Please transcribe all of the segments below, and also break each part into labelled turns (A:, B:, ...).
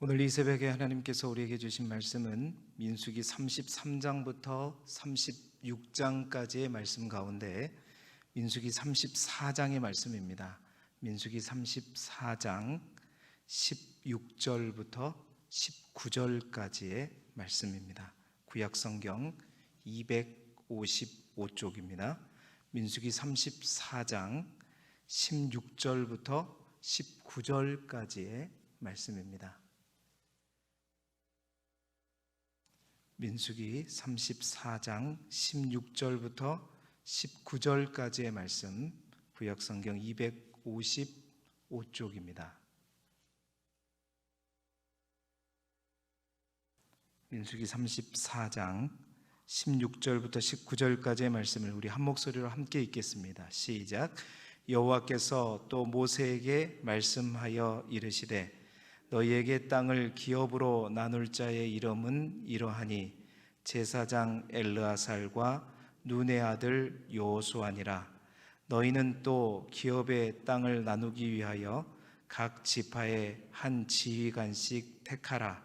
A: 오늘 이 새벽에 하나님께서 우리에게 주신 말씀은 민수기 33장부터 36장까지의 말씀 가운데 민수기 34장의 말씀입니다. 민수기 34장 16절부터 19절까지의 말씀입니다. 구약성경 255쪽입니다. 민수기 34장 16절부터 19절까지의 말씀입니다. 민수기 34장 16절부터 19절까지의 말씀, 구약성경 255쪽입니다. 민수기 34장 16절부터 19절까지의 말씀을 우리 한 목소리로 함께 읽겠습니다. 시작. 여호와께서 또 모세에게 말씀하여 이르시되 너희에게 땅을 기업으로 나눌 자의 이름은 이러하니 제사장 엘르아살과 눈의 아들 여호수아니라. 너희는 또 기업의 땅을 나누기 위하여 각 지파에 한 지휘관씩 택하라.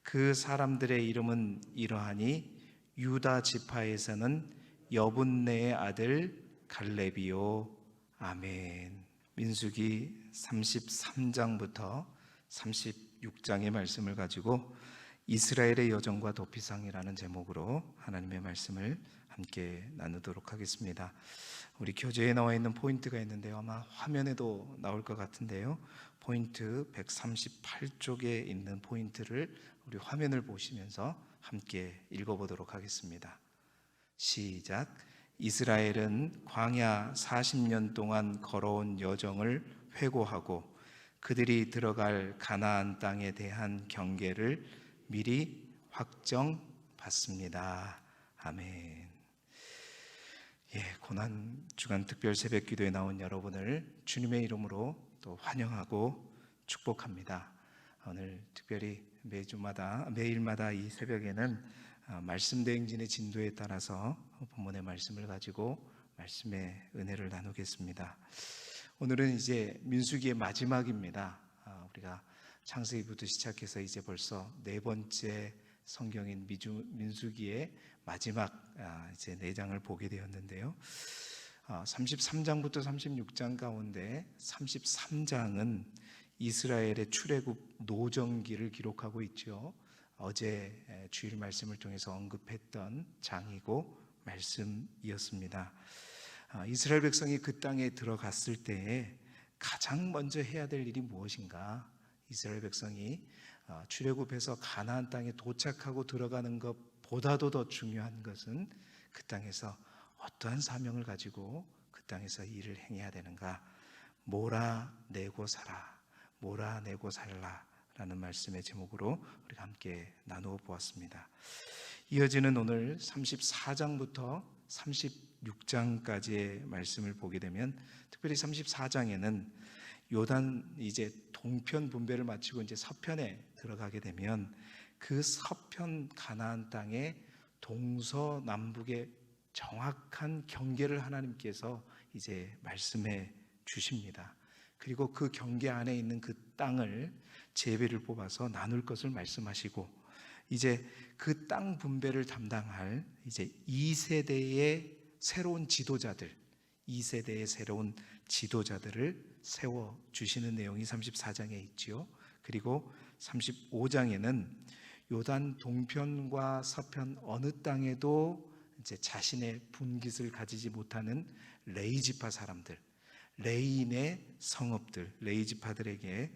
A: 그 사람들의 이름은 이러하니 유다 지파에서는 여분네의 아들 갈렙이요. 아멘. 민수기 33장부터 36장의 말씀을 가지고 이스라엘의 여정과 도피성이라는 제목으로 하나님의 말씀을 함께 나누도록 하겠습니다. 우리 교재에 나와 있는 포인트가 있는데요, 아마 화면에도 나올 것 같은데요, 포인트 138쪽에 있는 포인트를 우리 화면을 보시면서 함께 읽어보도록 하겠습니다. 시작. 이스라엘은 광야 40년 동안 걸어온 여정을 회고하고 그들이 들어갈 가나안 땅에 대한 경계를 미리 확정받습니다. 아멘. 고난 주간 특별 새벽 기도에 나온 여러분을 주님의 이름으로 또 환영하고 축복합니다. 오늘 특별히 매일마다 이 새벽에는 말씀 대행진의 진도에 따라서 본문의 말씀을 가지고 말씀의 은혜를 나누겠습니다. 오늘은 이제 민수기의 마지막입니다. 우리가 창세기부터 시작해서 이제 벌써 네 번째 성경인 민수기의 마지막 이제 4장을 보게 되었는데요. 33장부터 36장 가운데 33장은 이스라엘의 출애굽 노정기를 기록하고 있죠. 어제 주일 말씀을 통해서 언급했던 장이고 말씀이었습니다. 이스라엘 백성이 그 땅에 들어갔을 때에 가장 먼저 해야 될 일이 무엇인가? 이스라엘 백성이 출애굽해서 가나안 땅에 도착하고 들어가는 것보다도 더 중요한 것은 그 땅에서 어떠한 사명을 가지고 그 땅에서 일을 행해야 되는가? 몰아내고 살아, 몰아내고 살라 라는 말씀의 제목으로 우리가 함께 나누어 보았습니다. 이어지는 오늘 34장부터 36장까지의 말씀을 보게 되면, 특별히 34장에는 요단 이제 동편 분배를 마치고 이제 서편에 들어가게 되면 그 서편 가나안 땅의 동서남북의 정확한 경계를 하나님께서 이제 말씀해 주십니다. 그리고 그 경계 안에 있는 그 땅을 제비를 뽑아서 나눌 것을 말씀하시고, 이제 그 땅 분배를 담당할 이제 2세대의 새로운 지도자들, 2세대의 새로운 지도자들을 세워 주시는 내용이 34장에 있지요. 그리고 35장에는 요단 동편과 서편 어느 땅에도 이제 자신의 분깃을 가지지 못하는 레위 지파 사람들, 레위인의 성읍들, 레위 지파들에게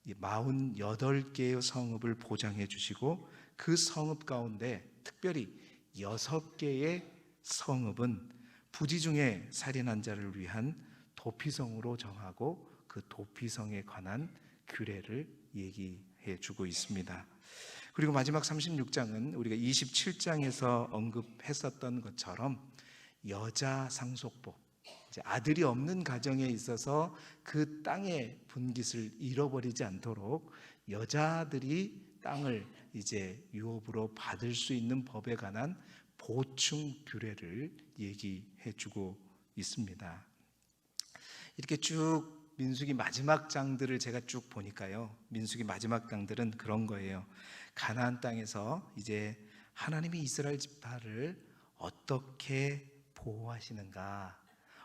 A: 48개의 성읍을 보장해 주시고, 그 성읍 가운데 특별히 6개의 성읍은 부지 중에 살인한 자를 위한 도피성으로 정하고 그 도피성에 관한 규례를 얘기해 주고 있습니다. 그리고 마지막 36장은 우리가 27장에서 언급했었던 것처럼 여자 상속법, 아들이 없는 가정에 있어서 그 땅의 분깃을 잃어버리지 않도록 여자들이 땅을 이제 유업으로 받을 수 있는 법에 관한 보충 규례를 얘기해 주고 있습니다. 이렇게 쭉 민수기 마지막 장들을 제가 쭉 보니까요, 민수기 마지막 장들은 그런 거예요. 가나안 땅에서 이제 하나님이 이스라엘 지파를 어떻게 보호하시는가,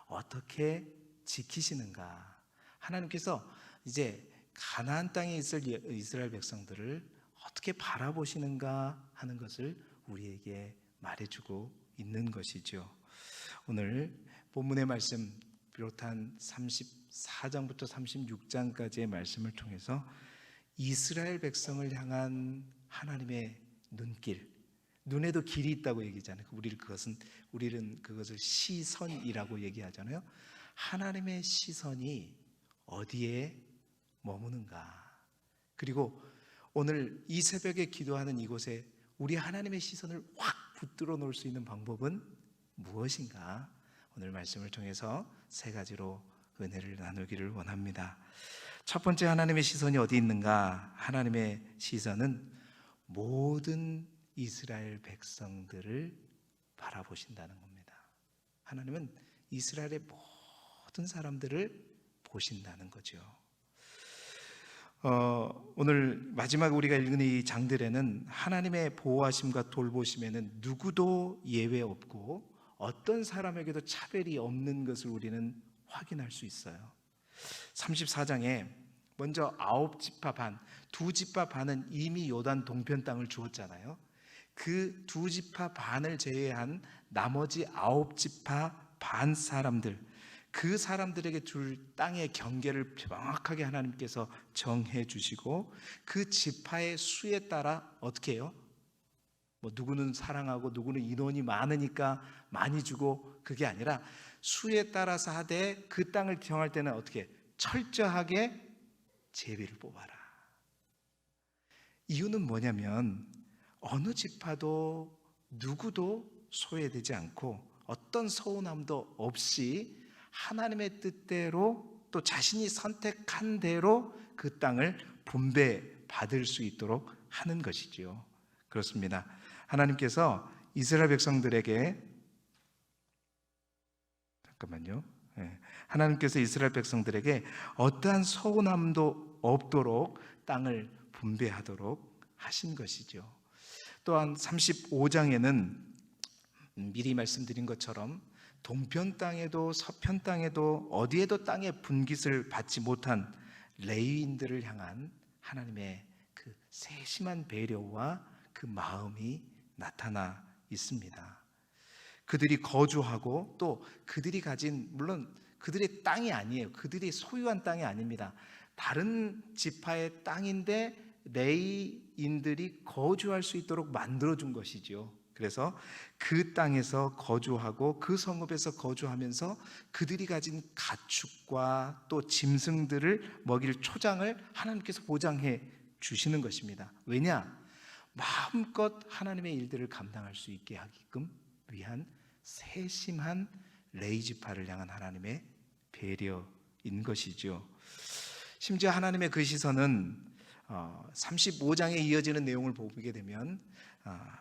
A: 어떻게 지키시는가, 하나님께서 이제 가나안 땅에 있을 이스라엘 백성들을 어떻게 바라보시는가 하는 것을 우리에게 말해주고 있는 것이죠. 오늘 본문의 말씀 비롯한 34장부터 36장까지의 말씀을 통해서 이스라엘 백성을 향한 하나님의 눈길, 눈에도 길이 있다고 얘기하잖아요. 우리는 그것을 시선이라고 얘기하잖아요. 하나님의 시선이 어디에 머무는가? 그리고 오늘 이 새벽에 기도하는 이곳에 우리 하나님의 시선을 확 붙들어 놓을 수 있는 방법은 무엇인가? 오늘 말씀을 통해서 세 가지로 은혜를 나누기를 원합니다. 첫 번째, 하나님의 시선이 어디 있는가? 하나님의 시선은 모든 이스라엘 백성들을 바라보신다는 겁니다. 하나님은 이스라엘의 모든 사람들을 보신다는 거죠. 오늘 마지막 우리가 읽은 이 장들에는 하나님의 보호하심과 돌보심에는 누구도 예외 없고 어떤 사람에게도 차별이 없는 것을 우리는 확인할 수 있어요. 34장에 먼저 9지파 반, 2지파 반은 이미 요단 동편 땅을 주었잖아요. 그 2지파 반을 제외한 나머지 9지파 반 사람들, 그 사람들에게 줄 땅의 경계를 정확하게 하나님께서 정해 주시고, 그 지파의 수에 따라 어떻게 해요? 누구는 사랑하고 누구는 인원이 많으니까 많이 주고, 그게 아니라 수에 따라서 하되 그 땅을 정할 때는 어떻게? 철저하게 제비를 뽑아라. 이유는 뭐냐면 어느 지파도 누구도 소외되지 않고 어떤 서운함도 없이 하나님의 뜻대로 또 자신이 선택한 대로 그 땅을 분배받을 수 있도록 하는 것이지요. 그렇습니다. 하나님께서 이스라엘 백성들에게 하나님께서 이스라엘 백성들에게 어떠한 서운함도 없도록 땅을 분배하도록 하신 것이죠. 또한 35장에는 미리 말씀드린 것처럼 동편 땅에도 서편 땅에도 어디에도 땅의 분깃을 받지 못한 레위인들을 향한 하나님의 그 세심한 배려와 그 마음이 나타나 있습니다. 그들이 거주하고 또 그들이 가진, 물론 그들의 땅이 아니에요. 그들이 소유한 땅이 아닙니다. 다른 지파의 땅인데 레위인들이 거주할 수 있도록 만들어준 것이죠. 그래서 그 땅에서 거주하고 그 성읍에서 거주하면서 그들이 가진 가축과 또 짐승들을 먹일 초장을 하나님께서 보장해 주시는 것입니다. 왜냐? 마음껏 하나님의 일들을 감당할 수 있게 하게끔 위한 세심한 레위 지파를 향한 하나님의 배려인 것이죠. 심지어 하나님의 그 시선은 35장에 이어지는 내용을 보게 되면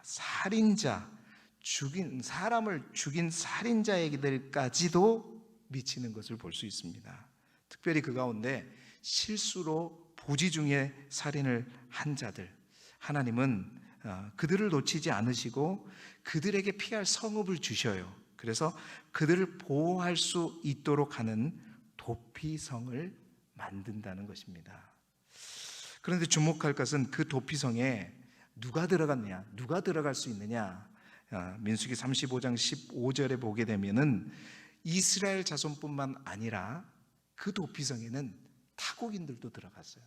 A: 살인자, 사람을 죽인 살인자에게까지도 미치는 것을 볼 수 있습니다. 특별히 그 가운데 실수로 부지 중에 살인을 한 자들, 하나님은 그들을 놓치지 않으시고 그들에게 피할 성읍을 주셔요. 그래서 그들을 보호할 수 있도록 하는 도피성을 만든다는 것입니다. 그런데 주목할 것은 그 도피성에 누가 들어갔느냐, 누가 들어갈 수 있느냐. 민수기 35장 15절에 보게 되면은 이스라엘 자손뿐만 아니라 그 도피성에는 타국인들도 들어갔어요.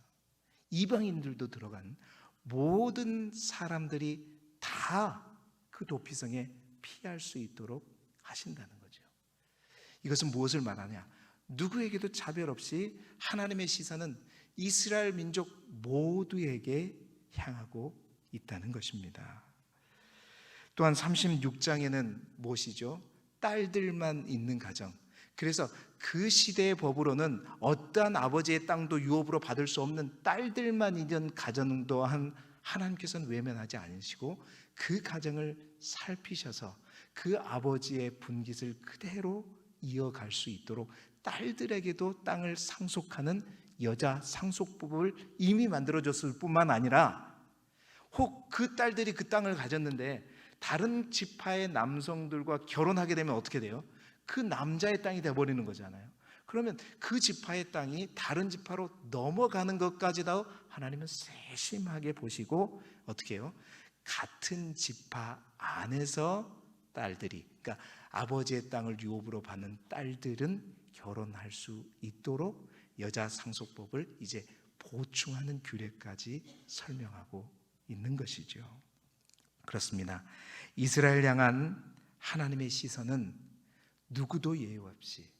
A: 이방인들도 들어간 모든 사람들이 다 그 도피성에 피할 수 있도록 하신다는 거죠. 이것은 무엇을 말하냐? 누구에게도 차별 없이 하나님의 시선은 이스라엘 민족 모두에게 향하고 있다는 것입니다. 또한 36장에는 무엇이죠? 딸들만 있는 가정. 그래서 그 시대의 법으로는 어떠한 아버지의 땅도 유업으로 받을 수 없는 딸들만 있는 가정 또한 하나님께서는 외면하지 않으시고 그 가정을 살피셔서 그 아버지의 분깃을 그대로 이어갈 수 있도록 딸들에게도 땅을 상속하는 여자 상속법을 이미 만들어줬을 뿐만 아니라, 혹 그 딸들이 그 땅을 가졌는데 다른 지파의 남성들과 결혼하게 되면 어떻게 돼요? 그 남자의 땅이 돼버리는 거잖아요. 그러면 그 지파의 땅이 다른 지파로 넘어가는 것까지도 하나님은 세심하게 보시고 어떻게 해요? 같은 지파 안에서 딸들이, 그러니까 아버지의 땅을 유업으로 받는 딸들은 결혼할 수 있도록 여자 상속법을 이제 보충하는 규례까지 설명하고 있는 것이죠. 그렇습니다. 이스라엘 향한 하나님의 시선은 누구도 예외 없이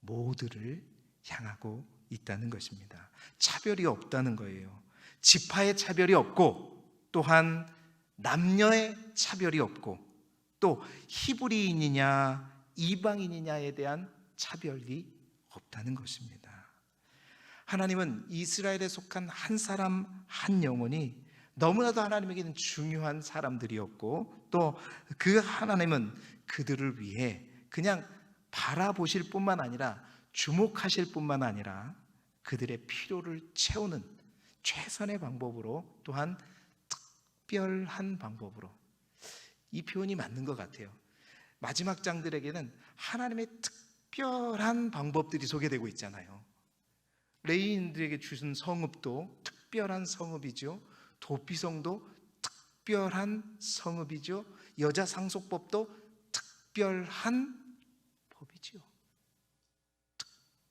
A: 모두를 향하고 있다는 것입니다. 차별이 없다는 거예요. 지파의 차별이 없고, 또한 남녀의 차별이 없고, 또 히브리인이냐 이방인이냐에 대한 차별이 없다는 것입니다. 하나님은 이스라엘에 속한 한 사람 한 영혼이 너무나도 하나님에게는 중요한 사람들이었고, 또 그 하나님은 그들을 위해 그냥 바라보실 뿐만 아니라 주목하실 뿐만 아니라 그들의 필요를 채우는 최선의 방법으로, 또한 특별한 방법으로, 이 표현이 맞는 것 같아요. 마지막 장들에게는 하나님의 특별한 방법들이 소개되고 있잖아요. 레위인들에게 주신 성읍도 특별한 성읍이죠. 도피성도 특별한 성읍이죠. 여자 상속법도 특별한 법이죠.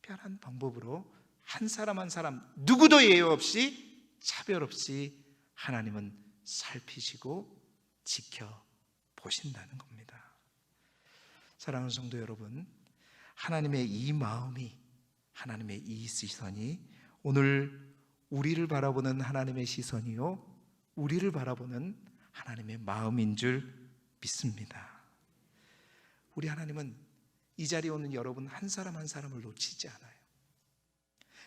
A: 특별한 방법으로 한 사람 한 사람 누구도 예외 없이 차별 없이 하나님은 살피시고 지켜보신다는 겁니다. 사랑하는 성도 여러분, 하나님의 이 마음이, 하나님의 이 시선이 오늘 우리를 바라보는 하나님의 시선이요, 우리를 바라보는 하나님의 마음인 줄 믿습니다. 우리 하나님은 이 자리에 오는 여러분 한 사람 한 사람을 놓치지 않아요.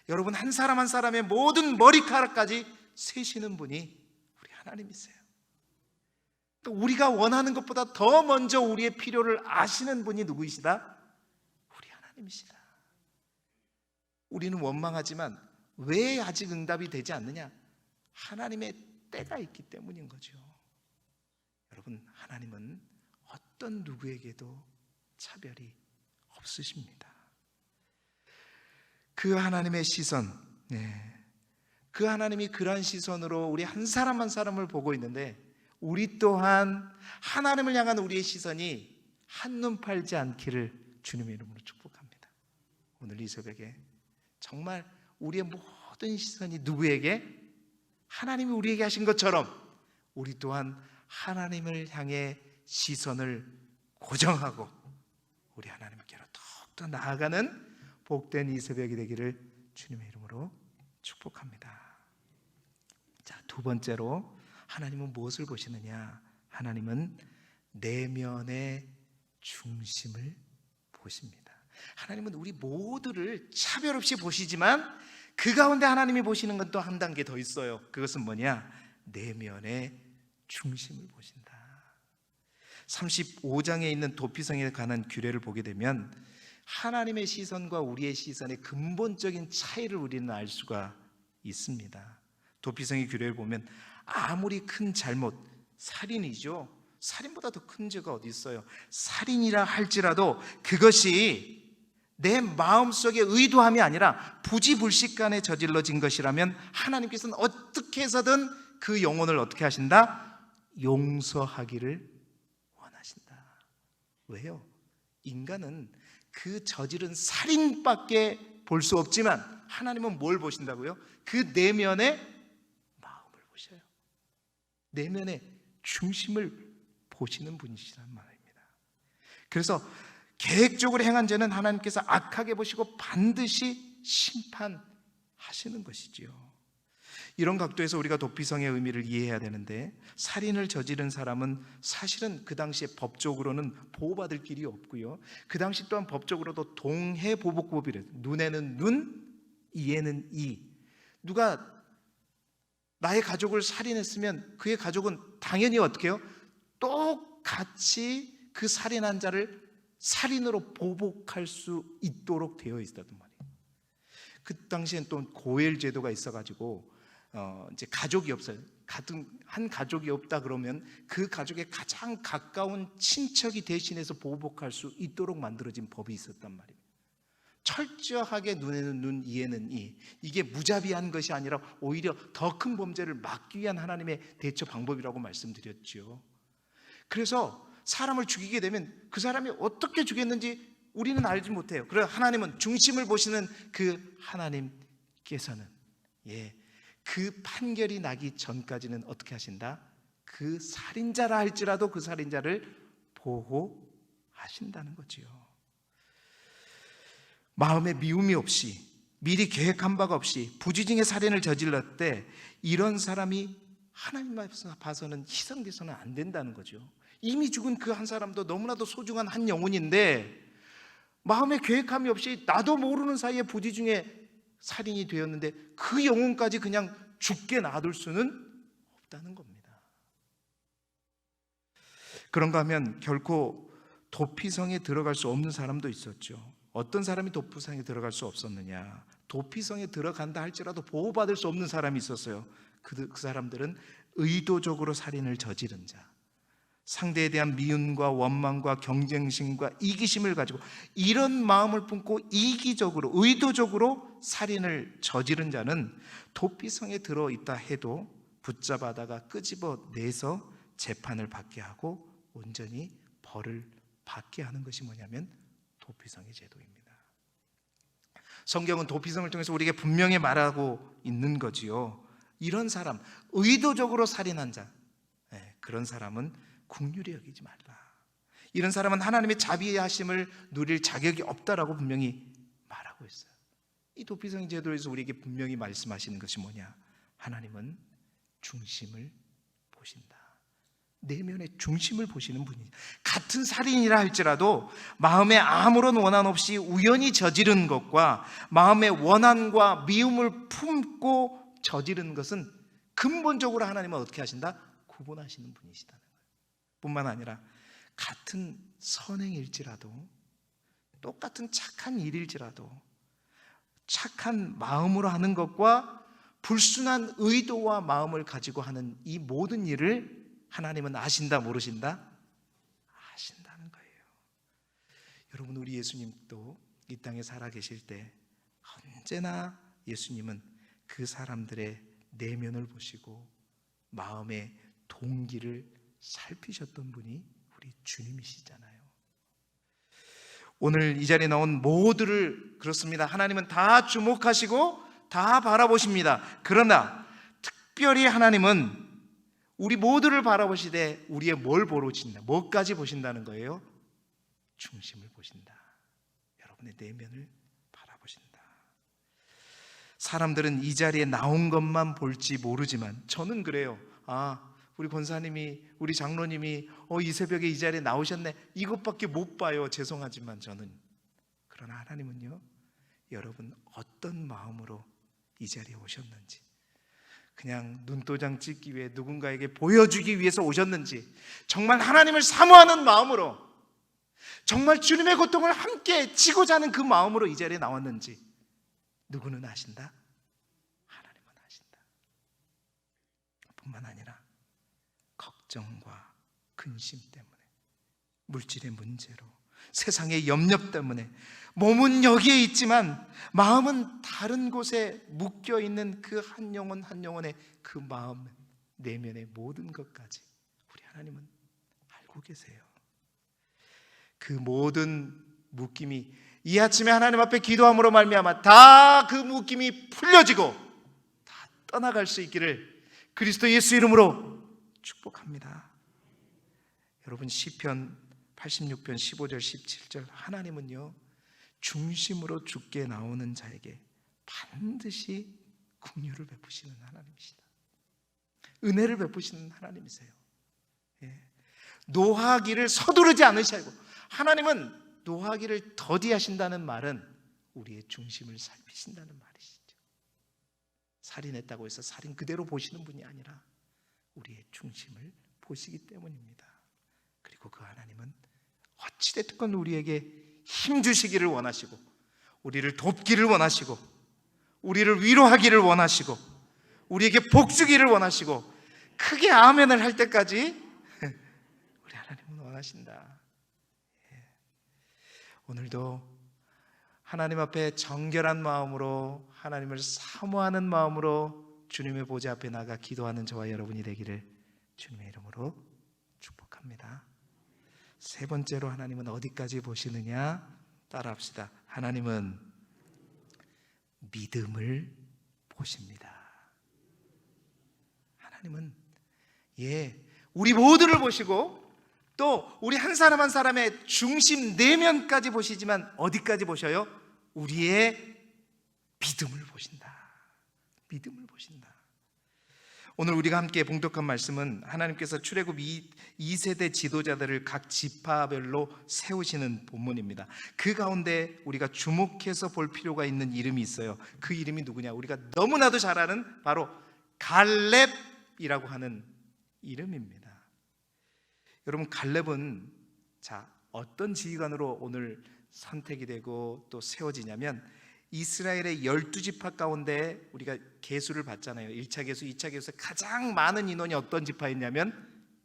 A: 여러분 한 사람 한 사람의 모든 머리카락까지 세시는 분이 우리 하나님이세요. 또 우리가 원하는 것보다 더 먼저 우리의 필요를 아시는 분이 누구이시다? 우리 하나님이시다. 우리는 원망하지만 왜 아직 응답이 되지 않느냐? 하나님의 때가 있기 때문인 거죠. 여러분, 하나님은 어떤 누구에게도 차별이 없으십니다. 그 하나님의 시선, 그 하나님이 그러한 시선으로 우리 한 사람 한 사람을 보고 있는데, 우리 또한 하나님을 향한 우리의 시선이 한눈 팔지 않기를 주님의 이름으로 축복합니다. 오늘 이 새벽에 정말 우리의 모든 시선이 누구에게? 하나님이 우리에게 하신 것처럼 우리 또한 하나님을 향해 시선을 고정하고 우리 하나님께로 더욱더 나아가는 복된 이 새벽이 되기를 주님의 이름으로 축복합니다. 자, 두 번째로 하나님은 무엇을 보시느냐? 하나님은 내면의 중심을 보십니다. 하나님은 우리 모두를 차별 없이 보시지만 그 가운데 하나님이 보시는 건 또 한 단계 더 있어요. 그것은 뭐냐? 내면의 중심을 보신다. 35장에 있는 도피성에 관한 규례를 보게 되면 하나님의 시선과 우리의 시선의 근본적인 차이를 우리는 알 수가 있습니다. 도피성의 규례를 보면 아무리 큰 잘못, 살인이죠. 살인보다 더 큰 죄가 어디 있어요? 살인이라 할지라도 그것이 내 마음속에 의도함이 아니라 부지불식간에 저질러진 것이라면 하나님께서는 어떻게 해서든 그 영혼을 어떻게 하신다? 용서하기를 원하신다. 왜요? 인간은 그 저지른 살인밖에 볼 수 없지만 하나님은 뭘 보신다고요? 그 내면의 마음을 보셔요. 내면의 중심을 보시는 분이시란 말입니다. 그래서 계획적으로 행한 죄는 하나님께서 악하게 보시고 반드시 심판하시는 것이지요. 이런 각도에서 우리가 도피성의 의미를 이해해야 되는데, 살인을 저지른 사람은 사실은 그 당시에 법적으로는 보호받을 길이 없고요, 그 당시 또한 법적으로도 동해보복법이래요. 눈에는 눈, 이에는 이. 누가 나의 가족을 살인했으면 그의 가족은 당연히 어떻게 해요? 똑같이 그 살인한 자를 살인으로 보복할 수 있도록 되어 있었단 말이에요. 그 당시엔 또 고엘 제도가 있어가지고 이제 가족이 없어요. 한 가족이 없다 그러면 그 가족의 가장 가까운 친척이 대신해서 보복할 수 있도록 만들어진 법이 있었단 말이에요. 철저하게 눈에는 눈, 이에는 이. 이게 무자비한 것이 아니라 오히려 더 큰 범죄를 막기 위한 하나님의 대처 방법이라고 말씀드렸죠. 그래서 사람을 죽이게 되면 그 사람이 어떻게 죽였는지 우리는 알지 못해요. 그래서 하나님은, 중심을 보시는 그 하나님께서는 그 판결이 나기 전까지는 어떻게 하신다? 그 살인자라 할지라도 그 살인자를 보호하신다는 거지요. 마음에 미움이 없이, 미리 계획한 바가 없이 부지중에 살인을 저질렀대, 이런 사람이 하나님 앞에서 봐서는 희생돼서는 안 된다는 거죠. 이미 죽은 그 한 사람도 너무나도 소중한 한 영혼인데 마음에 계획함이 없이 나도 모르는 사이에 부지중에 살인이 되었는데 그 영혼까지 그냥 죽게 놔둘 수는 없다는 겁니다. 그런가 하면 결코 도피성에 들어갈 수 없는 사람도 있었죠. 어떤 사람이 도피성에 들어갈 수 없었느냐? 도피성에 들어간다 할지라도 보호받을 수 없는 사람이 있었어요. 그 사람들은 의도적으로 살인을 저지른 자, 상대에 대한 미움과 원망과 경쟁심과 이기심을 가지고 이런 마음을 품고 이기적으로, 의도적으로 살인을 저지른 자는 도피성에 들어있다 해도 붙잡아다가 끄집어내서 재판을 받게 하고 온전히 벌을 받게 하는 것이 뭐냐면 도피성의 제도입니다. 성경은 도피성을 통해서 우리에게 분명히 말하고 있는 거지요. 이런 사람, 의도적으로 살인한 자, 그런 사람은 긍휼히 여기지 말라. 이런 사람은 하나님의 자비하심을 누릴 자격이 없다라고 분명히 말하고 있어요. 이 도피성 제도에서 우리에게 분명히 말씀하시는 것이 뭐냐? 하나님은 중심을 보신다. 내면의 중심을 보시는 분이, 같은 살인이라 할지라도 마음에 아무런 원한 없이 우연히 저지른 것과 마음의 원한과 미움을 품고 저지른 것은 근본적으로 하나님은 어떻게 하신다? 구분하시는 분이시다는 거예요. 뿐만 아니라 같은 선행일지라도, 똑같은 착한 일일지라도 착한 마음으로 하는 것과 불순한 의도와 마음을 가지고 하는 이 모든 일을 하나님은 아신다, 모르신다? 아신다는 거예요. 여러분, 우리 예수님도 이 땅에 살아계실 때 언제나 예수님은 그 사람들의 내면을 보시고 마음의 동기를 살피셨던 분이 우리 주님이시잖아요. 오늘 이 자리에 나온 모두를 그렇습니다. 하나님은 다 주목하시고 다 바라보십니다. 그러나 특별히 하나님은 우리 모두를 바라보시되 우리의 뭘 보신다? 뭐까지 보신다는 거예요? 중심을 보신다. 여러분의 내면을 바라보신다. 사람들은 이 자리에 나온 것만 볼지 모르지만 저는 그래요. 우리 권사님이, 우리 장로님이 이 새벽에 이 자리에 나오셨네, 이것밖에 못 봐요. 죄송하지만 저는. 그러나 하나님은요, 여러분 어떤 마음으로 이 자리에 오셨는지, 그냥 눈도장 찍기 위해 누군가에게 보여주기 위해서 오셨는지, 정말 하나님을 사모하는 마음으로, 정말 주님의 고통을 함께 지고자 하는 그 마음으로 이 자리에 나왔는지 누구는 아신다? 하나님은 아신다. 뿐만 아니라 걱정과 근심 때문에, 물질의 문제로, 세상의 염려 때문에 몸은 여기에 있지만 마음은 다른 곳에 묶여있는 그 한 영혼 한 영혼의 그 마음, 내면의 모든 것까지 우리 하나님은 알고 계세요. 그 모든 묶임이 이 아침에 하나님 앞에 기도함으로 말미암아 다 그 묶임이 풀려지고 다 떠나갈 수 있기를 그리스도 예수 이름으로 축복합니다. 여러분, 시편 86편 15절 17절, 하나님은요 중심으로 죽게 나오는 자에게 반드시 긍휼을 베푸시는 하나님이시다. 은혜를 베푸시는 하나님이세요. 노하기를 서두르지 않으시고, 하나님은 노하기를 더디하신다는 말은 우리의 중심을 살피신다는 말이시죠. 살인했다고 해서 살인 그대로 보시는 분이 아니라 우리의 중심을 보시기 때문입니다. 그리고 그 하나님은 어찌됐든 우리에게 힘 주시기를 원하시고, 우리를 돕기를 원하시고, 우리를 위로하기를 원하시고, 우리에게 복 주기를 원하시고, 크게 아멘을 할 때까지 우리 하나님은 원하신다. 오늘도 하나님 앞에 정결한 마음으로, 하나님을 사모하는 마음으로 주님의 보좌 앞에 나가 기도하는 저와 여러분이 되기를 주님의 이름으로 축복합니다. 세 번째로 하나님은 어디까지 보시느냐? 따라합시다. 하나님은 믿음을 보십니다. 하나님은 우리 모두를 보시고, 또 우리 한 사람 한 사람의 중심 내면까지 보시지만 어디까지 보셔요? 우리의 믿음을 보신다. 믿음을 보신다. 오늘 우리가 함께 봉독한 말씀은 하나님께서 출애굽 2세대 지도자들을 각 지파별로 세우시는 본문입니다. 그 가운데 우리가 주목해서 볼 필요가 있는 이름이 있어요. 그 이름이 누구냐? 우리가 너무나도 잘 아는 바로 갈렙이라고 하는 이름입니다. 여러분, 갈렙은 어떤 지휘관으로 오늘 선택이 되고 또 세워지냐면, 이스라엘의 12지파 가운데 우리가 계수를 봤잖아요. 1차 계수, 2차 계수에 가장 많은 인원이 어떤 지파였냐면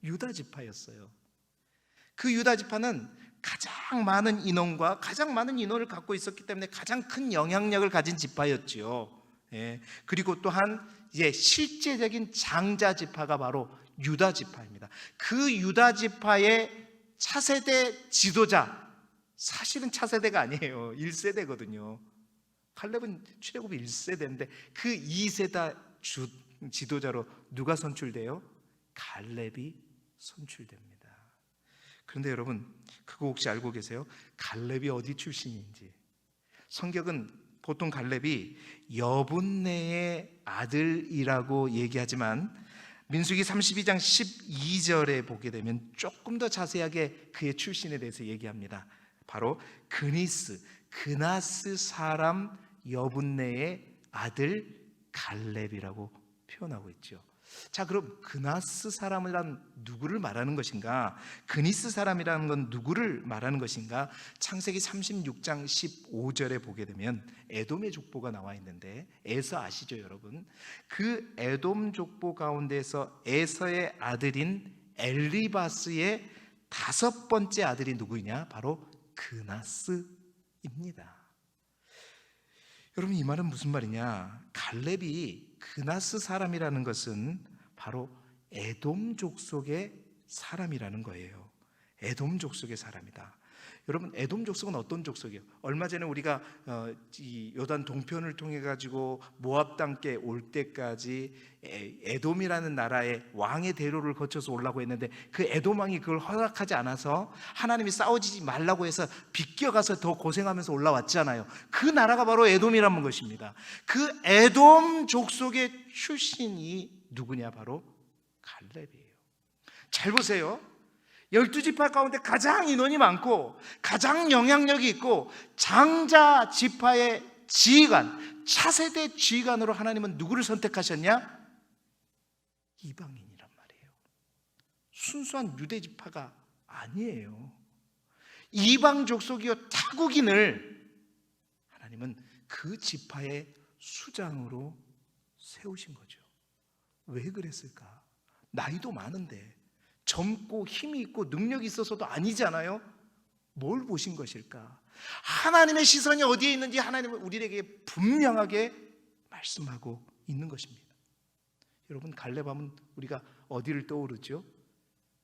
A: 유다 지파였어요. 그 유다 지파는 가장 많은 인원과 가장 많은 인원을 갖고 있었기 때문에 가장 큰 영향력을 가진 지파였지요. 그리고 또한 실제적인 장자 지파가 바로 유다 지파입니다. 그 유다 지파의 차세대 지도자, 사실은 차세대가 아니에요. 1세대거든요. 갈렙은 출애굽이 1세대인데 그 2세대 지도자로 누가 선출돼요? 갈렙이 선출됩니다. 그런데 여러분, 그거 혹시 알고 계세요? 갈렙이 어디 출신인지. 성경은 보통 갈렙이 여분네의 아들이라고 얘기하지만 민수기 32장 12절에 보게 되면 조금 더 자세하게 그의 출신에 대해서 얘기합니다. 바로 그나스 사람 여분네의 아들 갈렙이라고 표현하고 있죠. 자, 그럼 그나스 사람이란 누구를 말하는 것인가? 그니스 사람이라는 건 누구를 말하는 것인가? 창세기 36장 15절에 보게 되면 에돔의 족보가 나와 있는데, 에서 아시죠 여러분? 그 에돔 족보 가운데서 에서의 아들인 엘리바스의 5번째 아들이 누구냐? 바로 그나스입니다. 여러분, 이 말은 무슨 말이냐? 갈렙이 그나스 사람이라는 것은 바로 에돔 족속의 사람이라는 거예요. 에돔 족속의 사람이다. 여러분, 에돔 족속은 어떤 족속이에요? 얼마 전에 우리가 이 요단 동편을 통해 가지고 모압 땅께 올 때까지 에돔이라는 나라의 왕의 대로를 거쳐서 오려고 했는데, 그 에돔 왕이 그걸 허락하지 않아서 하나님이 싸우지 말라고 해서 비껴가서 더 고생하면서 올라왔잖아요. 그 나라가 바로 에돔이라는 것입니다. 그 에돔 족속의 출신이 누구냐? 바로 갈렙이에요. 잘 보세요. 12지파 가운데 가장 인원이 많고 가장 영향력이 있고 장자 지파의 지휘관, 차세대 지휘관으로 하나님은 누구를 선택하셨냐? 이방인이란 말이에요. 순수한 유대지파가 아니에요. 이방 족속이요 타국인을 하나님은 그 지파의 수장으로 세우신 거죠. 왜 그랬을까? 나이도 많은데, 젊고 힘이 있고 능력이 있어서도 아니잖아요. 뭘 보신 것일까? 하나님의 시선이 어디에 있는지 하나님은 우리에게 분명하게 말씀하고 있는 것입니다. 여러분, 갈렙하면 우리가 어디를 떠오르죠?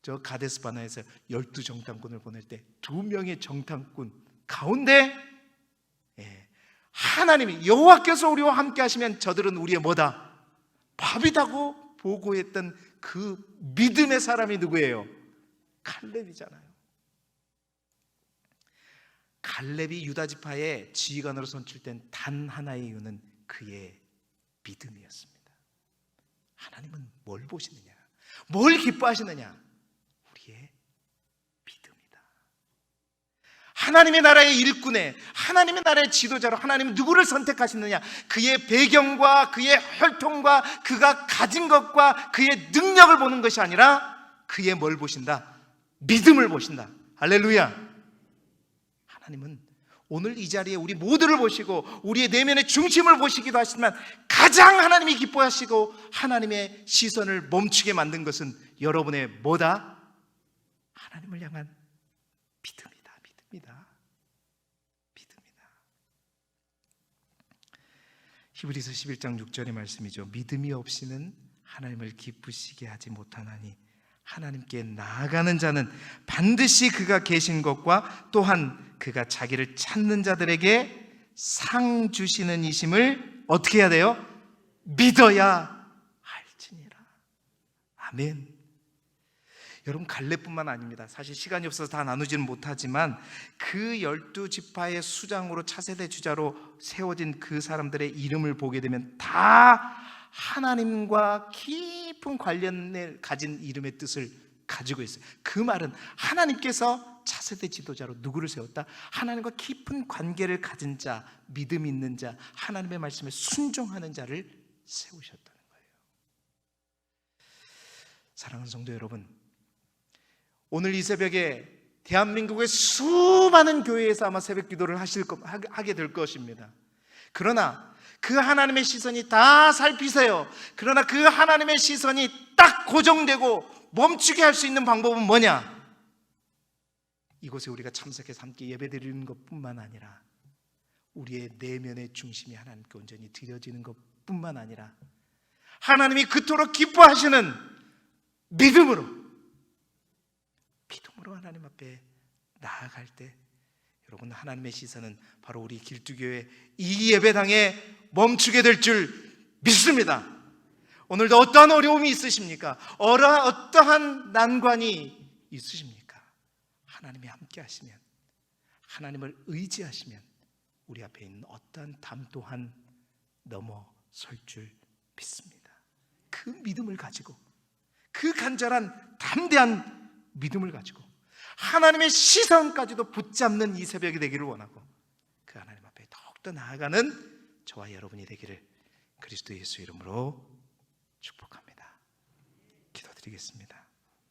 A: 저 가데스 바네아에서 12정탐꾼을 보낼 때 2명의 정탐꾼 가운데 하나님이 여호와께서 우리와 함께 하시면 저들은 우리의 뭐다? 밥이다고 보고했던 그 믿음의 사람이 누구예요? 갈렙이잖아요. 갈렙이 유다지파의 지휘관으로 선출된 단 하나의 이유는 그의 믿음이었습니다. 하나님은 뭘 보시느냐? 뭘 기뻐하시느냐? 우리의 믿음이다. 하나님의 나라의 일꾼에, 하나님의 나라의 지도자로 하나님은 누구를 선택하시느냐? 그의 배경과 그의 혈통과 그가 가진 것과 그의 능력을 보는 것이 아니라 그의 뭘 보신다? 믿음을 보신다. 할렐루야. 하나님은 오늘 이 자리에 우리 모두를 보시고 우리의 내면의 중심을 보시기도 하시지만 가장 하나님이 기뻐하시고 하나님의 시선을 멈추게 만든 것은 여러분의 뭐다? 하나님을 향한 믿음이다. 히브리서 11장 6절의 말씀이죠. 믿음이 없이는 하나님을 기쁘시게 하지 못하나니 하나님께 나아가는 자는 반드시 그가 계신 것과 또한 그가 자기를 찾는 자들에게 상 주시는 이심을 어떻게 해야 돼요? 믿어야 할지니라. 아멘. 여러분, 갈렙뿐만 아닙니다. 사실 시간이 없어서 다 나누지는 못하지만 그 12지파의 수장으로 차세대 주자로 세워진 그 사람들의 이름을 보게 되면 다 하나님과 깊은 관련을 가진 이름의 뜻을 가지고 있어요. 그 말은 하나님께서 차세대 지도자로 누구를 세웠다? 하나님과 깊은 관계를 가진 자, 믿음 있는 자, 하나님의 말씀에 순종하는 자를 세우셨다는 거예요. 사랑하는 성도 여러분, 오늘 이 새벽에 대한민국의 수많은 교회에서 아마 새벽 기도를 하게 될 것입니다. 그러나 그 하나님의 시선이 다 살피세요. 그러나 그 하나님의 시선이 딱 고정되고 멈추게 할 수 있는 방법은 뭐냐? 이곳에 우리가 참석해서 함께 예배드리는 것뿐만 아니라 우리의 내면의 중심이 하나님께 온전히 드려지는 것뿐만 아니라 하나님이 그토록 기뻐하시는 믿음으로 하나님 앞에 나아갈 때 여러분, 하나님의 시선은 바로 우리 길두교회 이 예배당에 멈추게 될 줄 믿습니다. 오늘도 어떠한 어려움이 있으십니까? 어떠한 난관이 있으십니까? 하나님이 함께 하시면, 하나님을 의지하시면 우리 앞에 있는 어떠한 담 또한 넘어설 줄 믿습니다. 그 믿음을 가지고, 그 간절한 담대한 믿음을 가지고 하나님의 시선까지도 붙잡는 이 새벽이 되기를 원하고 그 하나님 앞에 더욱더 나아가는 저와 여러분이 되기를 그리스도 예수 이름으로 축복합니다. 기도드리겠습니다.